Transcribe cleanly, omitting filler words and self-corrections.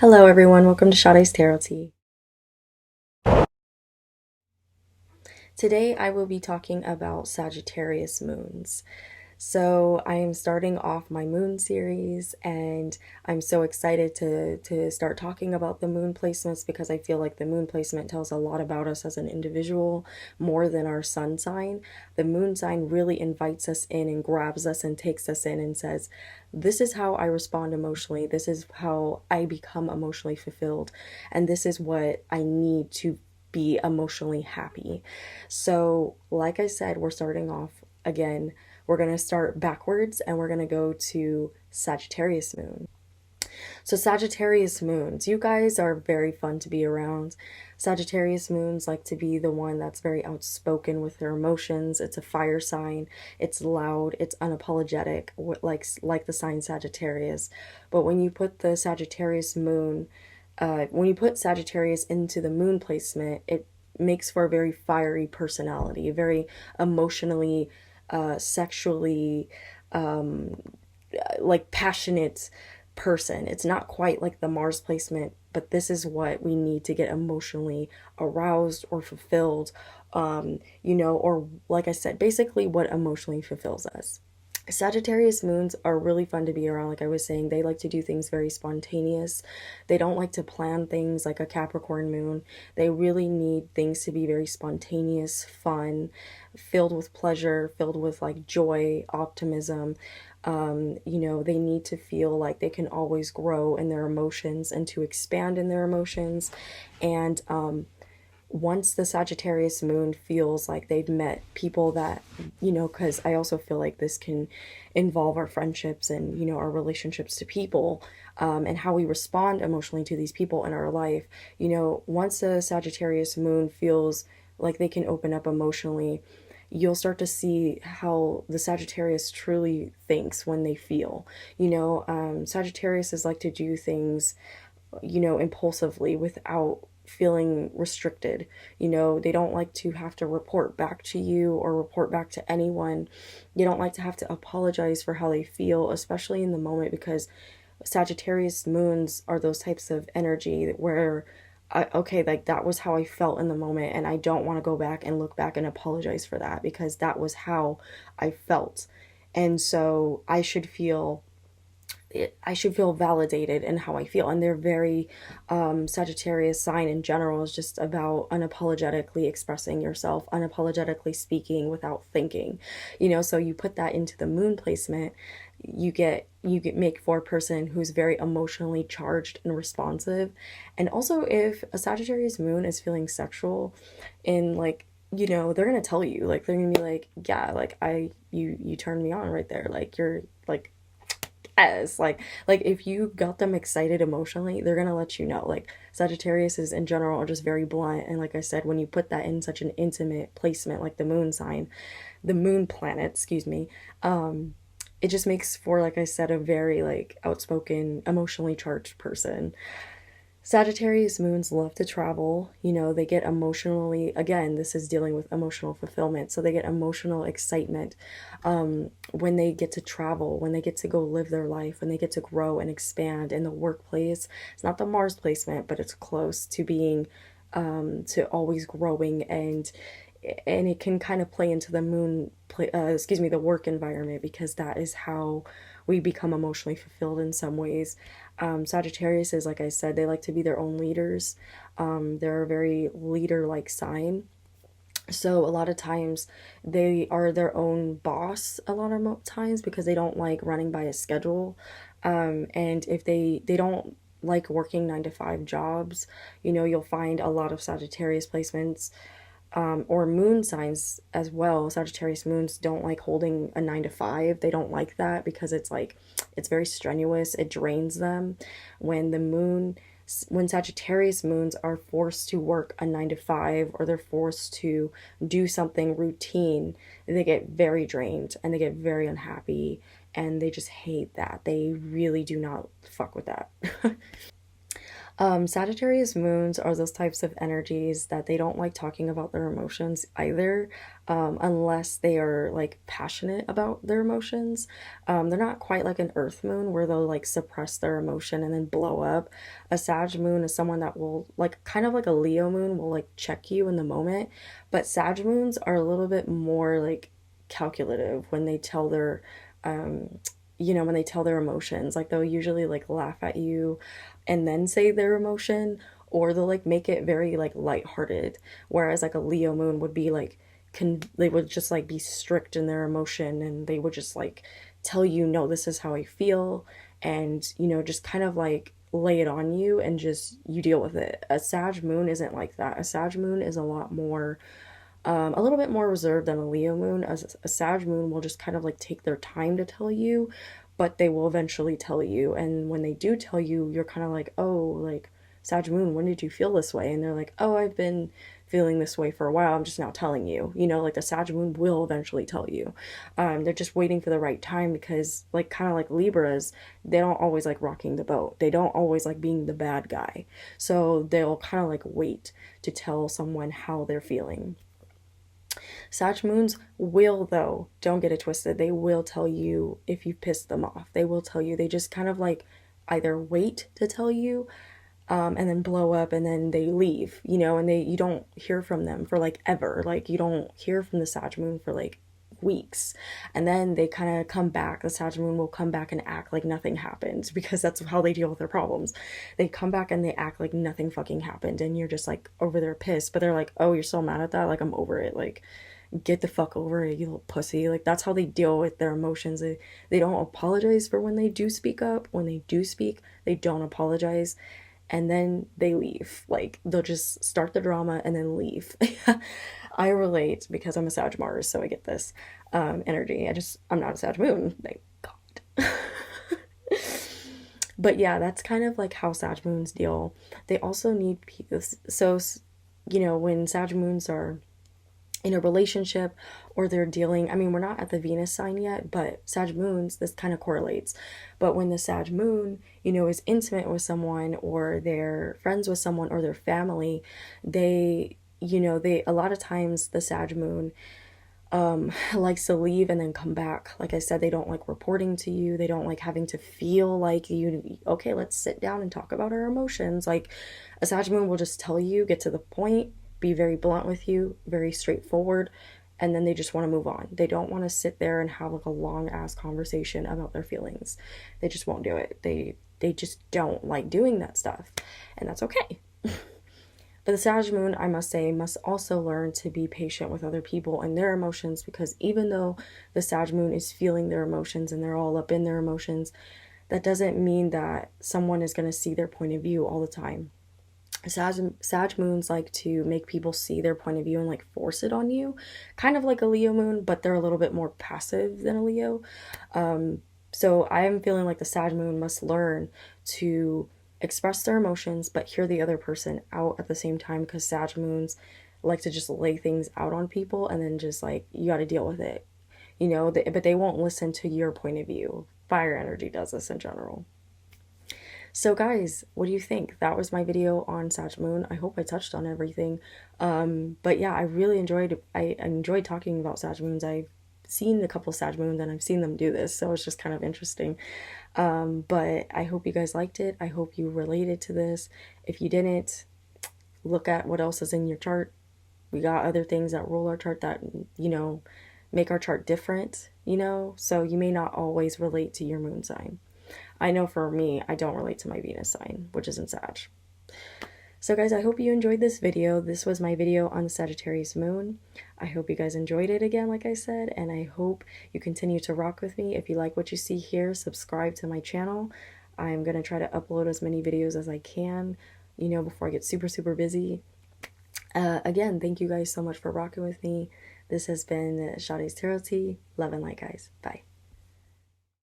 Hello everyone, welcome to Sade's Tarot Tea. Today I will be talking about Sagittarius moons. So I am starting off my moon series and I'm so excited to start talking about the moon placements because I feel like the moon placement tells a lot about us as an individual more than our sun sign. The moon sign really invites us in and grabs us and takes us in and says, this is how I respond emotionally. This is how I become emotionally fulfilled. And this is what I need to be emotionally happy. So, like I said, we're starting off again. We're going to start backwards and we're going to go to Sagittarius moon. So, Sagittarius moons, you guys are very fun to be around. Sagittarius moons like to be the one that's very outspoken with their emotions. It's a fire sign. It's loud. It's unapologetic, like the sign Sagittarius. But when you put the Sagittarius moon, when you put Sagittarius into the moon placement, it makes for a very fiery personality, a very emotionally, sexually, like passionate person. It's not quite like the Mars placement, but this is what we need to get emotionally aroused or fulfilled, or like I said, basically what emotionally fulfills us. Sagittarius moons are really fun to be around. Like I was saying, they like to do things very spontaneous. They don't like to plan things like a Capricorn moon. They really need things to be very spontaneous, fun, filled with pleasure, filled with like joy, optimism. They need to feel like they can always grow in their emotions and to expand in their emotions. And once the Sagittarius moon feels like they've met people that, because I also feel like this can involve our friendships and, our relationships to people, and how we respond emotionally to these people in our life. Once the Sagittarius moon feels like they can open up emotionally, you'll start to see how the Sagittarius truly thinks when they feel. Sagittarius is like to do things impulsively without feeling restricted. They don't like to have to report back to you or report back to anyone. They don't like to have to apologize for how they feel, especially in the moment, because Sagittarius moons are those types of energy where okay, like that was how I felt in the moment, and I don't want to go back and look back and apologize for that because that was how I felt. And so I should feel validated in how I feel. And they're very, Sagittarius sign in general is just about unapologetically expressing yourself, unapologetically speaking without thinking. So you put that into the moon placement, you get make for a person who's very emotionally charged and responsive. And also if a Sagittarius moon is feeling sexual in like, they're gonna tell you, like they're gonna be like, yeah, like you turned me on right there, like you're like, yes, like if you got them excited emotionally, they're gonna let you know. Like Sagittarius is in general are just very blunt, and like I said, when you put that in such an intimate placement like the moon sign, the moon planet, excuse me, it just makes for, like I said, a very like outspoken, emotionally charged person. Sagittarius moons love to travel. They get emotionally, again, this is dealing with emotional fulfillment. So they get emotional excitement when they get to travel, when they get to go live their life, when they get to grow and expand in the workplace. It's not the Mars placement, but it's close to being, to always growing, and it can kind of play into the the work environment, because that is how we become emotionally fulfilled in some ways. Sagittarius is, like I said, they like to be their own leaders. They're a very leader-like sign. So a lot of times they are their own boss a lot of times because they don't like running by a schedule. And if they don't like working 9 to 5 jobs, you'll find a lot of Sagittarius placements, or moon signs as well. Sagittarius moons don't like holding a 9 to 5. They don't like that because it's like, it's very strenuous. It drains them. When the moon, when Sagittarius moons are forced to work a 9 to 5, or they're forced to do something routine, they get very drained and they get very unhappy and they just hate that. They really do not fuck with that. Sagittarius moons are those types of energies that they don't like talking about their emotions either, unless they are like passionate about their emotions. They're not quite like an earth moon where they'll like suppress their emotion and then blow up. A Sag moon is someone that will, like, kind of like a Leo moon, will like check you in the moment. But Sag moons are a little bit more like calculative when they tell their, um, when they tell their emotions. Like they'll usually like laugh at you and then say their emotion, or they'll like make it very like lighthearted. Whereas like a Leo moon would be like, they would just like be strict in their emotion, and they would just like tell you, no, this is how I feel, and just kind of like lay it on you, and just you deal with it. A Sag moon isn't like that. A Sag moon is a lot more, a little bit more reserved than a Leo moon. As a Sag moon will just kind of like take their time to tell you, but they will eventually tell you. And when they do tell you, you're kind of like, oh, like, Sag moon, when did you feel this way? And they're like, oh, I've been feeling this way for a while. I'm just now telling you. Like the Sag moon will eventually tell you. They're just waiting for the right time, because, like, kind of like Libras, they don't always like rocking the boat. They don't always like being the bad guy. So they'll kind of like wait to tell someone how they're feeling. Sag moons will, though, don't get it twisted, they will tell you if you've pissed them off. They will tell you. They just kind of like either wait to tell you, and then blow up, and then they leave, and you don't hear from them for like ever. Like, you don't hear from the Sag moon for like weeks, and then they kind of come back. The Sag moon will come back and act like nothing happened, because that's how they deal with their problems. They come back and they act like nothing fucking happened, and you're just like over there pissed, but they're like, oh, you're still mad at that? Like, I'm over it. Like, get the fuck over it, you little pussy. Like, that's how they deal with their emotions. They don't apologize for when they do speak up. When they do speak, they don't apologize, and then they leave. Like, they'll just start the drama and then leave. I relate because I'm a Sag Mars, so I get this energy. I'm not a Sag moon, thank God. But yeah, that's kind of like how Sag moons deal. They also need peace. So, when Sag moons are in a relationship, or they're dealing, I mean, we're not at the Venus sign yet, but Sag moons, this kind of correlates. But when the Sag moon, is intimate with someone, or they're friends with someone, or their family, they a lot of times the Sag moon likes to leave and then come back. Like I said, they don't like reporting to you. They don't like having to feel like okay, let's sit down and talk about our emotions. Like, a Sag moon will just tell you, get to the point, be very blunt with you, very straightforward, and then they just want to move on. They don't want to sit there and have like a long ass conversation about their feelings. They just won't do it. They just don't like doing that stuff, and that's okay. But the Sag moon, I must say, must also learn to be patient with other people and their emotions, because even though the Sag moon is feeling their emotions and they're all up in their emotions, that doesn't mean that someone is going to see their point of view all the time. Sag moons like to make people see their point of view and like force it on you, kind of like a Leo moon, but they're a little bit more passive than a Leo. So I'm feeling like the Sag moon must learn to express their emotions but hear the other person out at the same time, because Sag moons like to just lay things out on people, and then just like, you got to deal with it, but they won't listen to your point of view. Fire energy does this in general. So guys, what do you think? That was my video on Sag moon. I hope I touched on everything. But yeah, I enjoyed talking about Sag moons. I've seen a couple Sag moons and I've seen them do this, so it's just kind of interesting. But I hope you guys liked it. I hope you related to this. If you didn't, look at what else is in your chart. We got other things that rule our chart that, make our chart different, so you may not always relate to your moon sign. I know for me, I don't relate to my Venus sign, which is in Sag. So guys, I hope you enjoyed this video. This was my video on the Sagittarius moon. I hope you guys enjoyed it again, like I said, and I hope you continue to rock with me. If you like what you see here, subscribe to my channel. I'm going to try to upload as many videos as I can, before I get super, super busy. Again, thank you guys so much for rocking with me. This has been Sade's Tarot Tea. Love and light, guys. Bye.